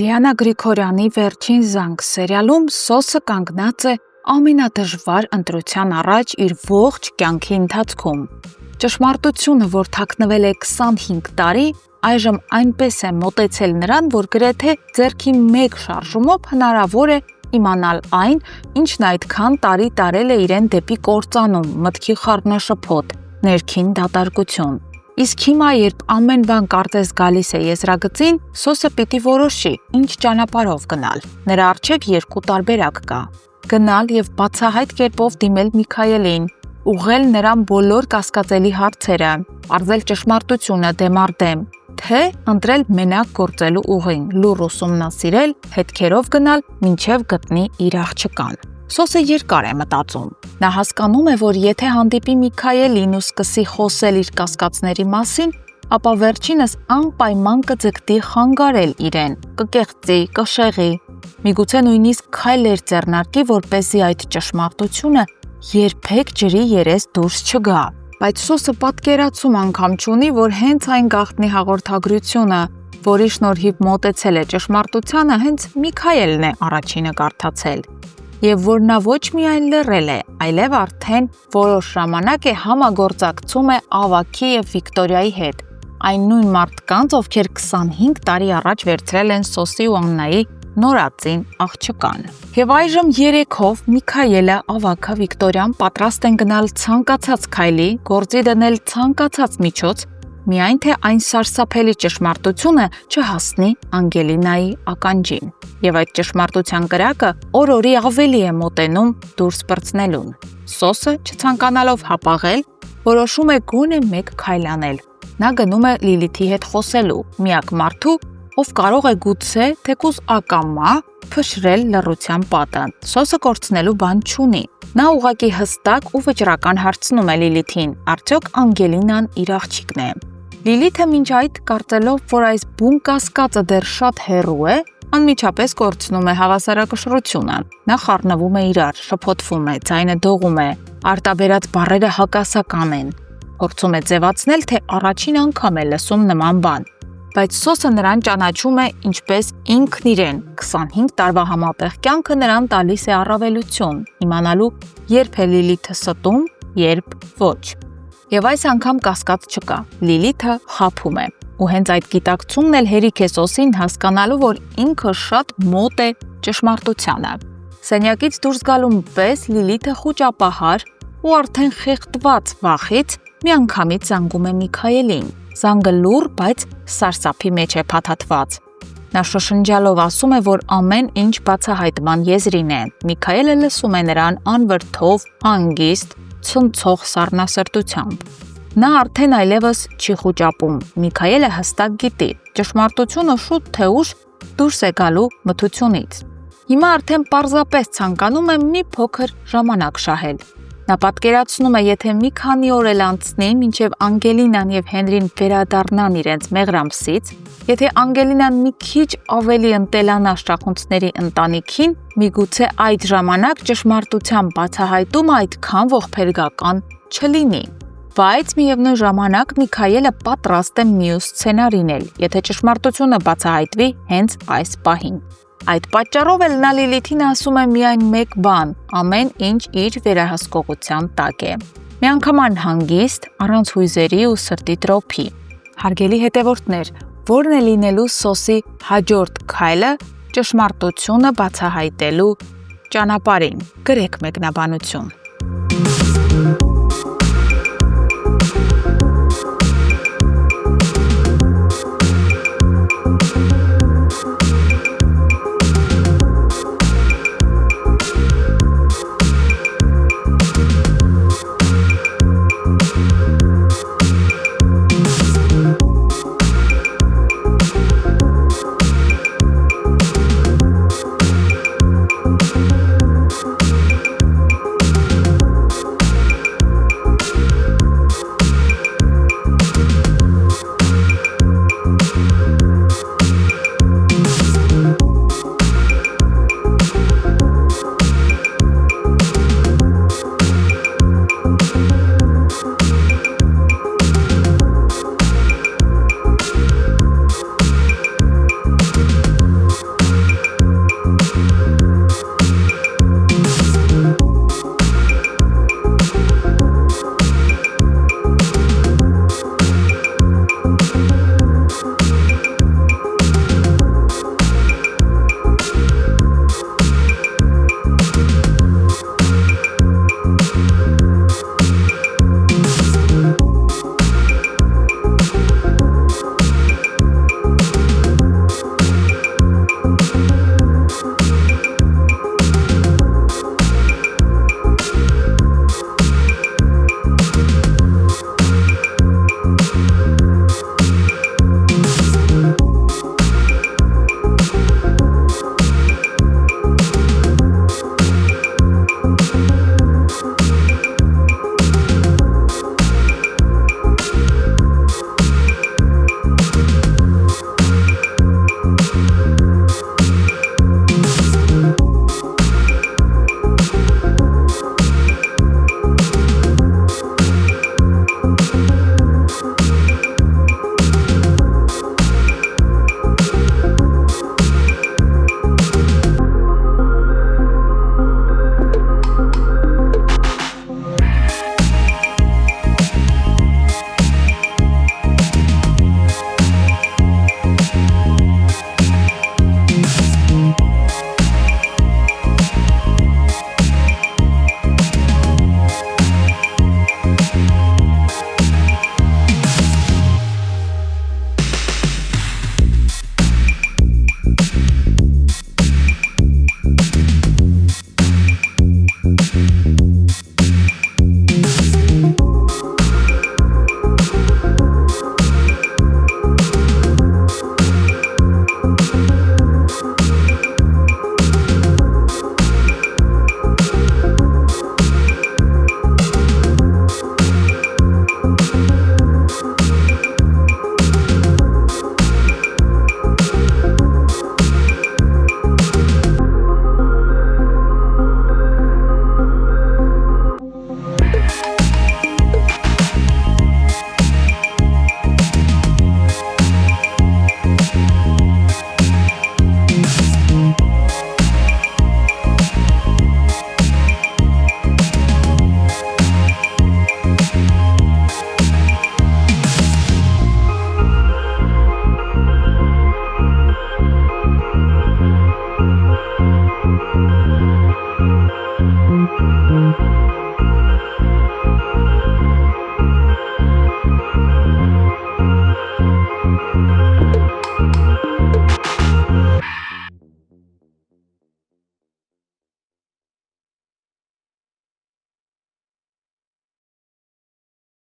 Դիանա Գրիգորյանի «Վերջին զանգ» սերիալում Սոսը կանգնած է ամենադժվար ընտրության առաջ իր ողջ կյանքի ընթացքում։ Ճշմարտությունը, որ թաքնվել է 25 տարի, այժմ այնպես է մոտեցել նրան, որ գրեթե ձեռքի մեկ շարժումով հնարավոր է իմանալ այն, ինչն այդքան տարի տարել է իրեն դեպի կործանում, մտքի խառնաշփոթ, ներքին դատարկություն։ Իսկ հիմա, երբ ամեն բան կարծես գալիս է եզրագծին, Սոսը պիտի որոշի, ինչ ճանապարհով գնալ։ Նրա առջև երկու տարբերակ կա. գնալ եւ բացահայտ կերպով դիմել Միքայելին, ուղղել նրան բոլոր կասկածելի հարցերը, արձել ճշմարտությունը դեմառդեմ, թե ընտրել մենակ գործելու ուղին, լուռ ուսումնասիրել, հետքերով գնալ, մինչև գտնի իր աղջկան։ Սոսը երկար է մտածում։ Նա հասկանում է, որ եթե հանդիպի Միքայելին ու սկսի խոսել իր կասկածների մասին, ապա վերջինս անպայման կձգտի խանգարել իրեն, կկեղծի, կշեղի, միգուցե նույնիսկ քայլեր ձեռնարկի, որպեսզի այդ ճշմարտությունը երբեք ջրի երես դուրս չգա։ Բայց Սոսը պատկերացում անգամ չունի, որ հենց այն գաղտնի հաղորդագրությունը, որի շնորհիվ մոտեցել է ճշմարտությանը, հենց Միքայելն է առաջինը կարդացել։ Եվ որ նա ոչ միայն լռել է, այլև արդեն որոշ ժամանակ է համագործակցում է Ավագի եւ Վիկտորիայի հետ, այն նույն մարդկանց, ովքեր 25 տարի առաջ վերցրել են Սոսի ու Աննայի նորածին աղջկան։ Եվ այժմ երեքով Միքայելը, Ավագը, Վիկտորիան պատրաստ են գնալ ցանկացած քայլի, գործի դնել ցանկացած միջոց, միայն թե այն սարսափելի ճշմարտությունը չհասնի Անգելինայի ականջին։ Եվ այդ ճշմարտության կրակը օր-օրի ավելի է մոտենում դուրս պրծնելուն։ Սոսը, չցանկանալով հապաղել, որոշում է գոնե մեկ քայլ անել։ Նա գնում է Լիլիթի հետ խոսելու, միակ մարդու, ով կարող է գուցե թեկուզ ակամա փշրել լռության պատը։ Սոսը կորցնելու բան չունի։ Նա ուղղակի հստակ ու վճռական հարցնում է Լիլիթին, արդյոք Անգելինան իր աղջիկն է։ Լիլիթը մինչ այդ կարծելով, որ այս բուն կասկածը դեռ շատ հեռու է, անմիջապես կորցնում է հավասարակշռությունը։ Նա խառնվում է իրար, շփոթվում է, ձայնը դողում է, արտաբերած բառերը հակասական են։ Փորձում է ձևացնել, թե առաջին անգամ է լսում նման բան։ Բայց Սոսը նրան ճանաչում է ինչպես ինքն իրեն։ 25 տարվա համատեղ կյանքը նրան տալիս է առավելություն, իմանալու երբ է Լիլիթը ստում, երբ ոչ։ Եվ այս անգամ կասկած չկա։ Լիլիթը խաբում է։ Ու հենց այդ գիտակցումն էլ հերիք է Սոսին հասկանալու, որ ինքը շատ մոտ է ճշմարտությանը։ Սենյակից դուրս գալու պես Լիլիթը խուճապահար ու արդեն խեղդված վախից միանգամից զանգում է Միքայելին։ Զանգը լուռ, բայց սարսափի մեջ է փաթաթված։ Նա շշնջալով ասում է, որ ամեն ինչ բացահայտման եզրին է։ Միքայելը լսում է նրան անվրդով, հանգիստ, ցնցող սառնասրտությամբ։ Նա արդեն այլևս չի խուճապում։ Միքայելը հստակ գիտի, ճշմարտությունը շուտ թե ուշ դուրս է գալու մթությունից։ Հիմա արդեն պարզապես ցանկանում է մի փոքր ժամանակ շահել։ Նա պատկերացնում է, եթե մի քանի օր էլ անցնի, մինչև Անգելինան եւ Հենրին վերադառնան իրենց մեղրամսից, եթե Անգելինան մի քիչ ավելի ընտելանա շախունցների ընտանիքին, միգուցե այդ ժամանակ ճշմարտության բացահայտումը այդքան ողբերգական չլինի։ Բայց միևնույն ժամանակ Միքայելը պատրաստ է մյուս սցենարին էլ, եթե ճշմարտությունը բացահայտվի հենց այս պահին։ Այդ պատճառով էլ նա Լիլիթին ասում է միայն մեկ բան, ամեն ինչ իր վերահսկողության տակ է։ Միանգամայն հանգիստ, առանց հույզերի ու սրտի տրոփի։ Հարգելի հետևորդներ, ո՞րն է լինելու Սոսի հաջորդ քայլը ճշմարտությունը բացահայտելու ճանապարհին։ Գրեք մեկնաբանություն։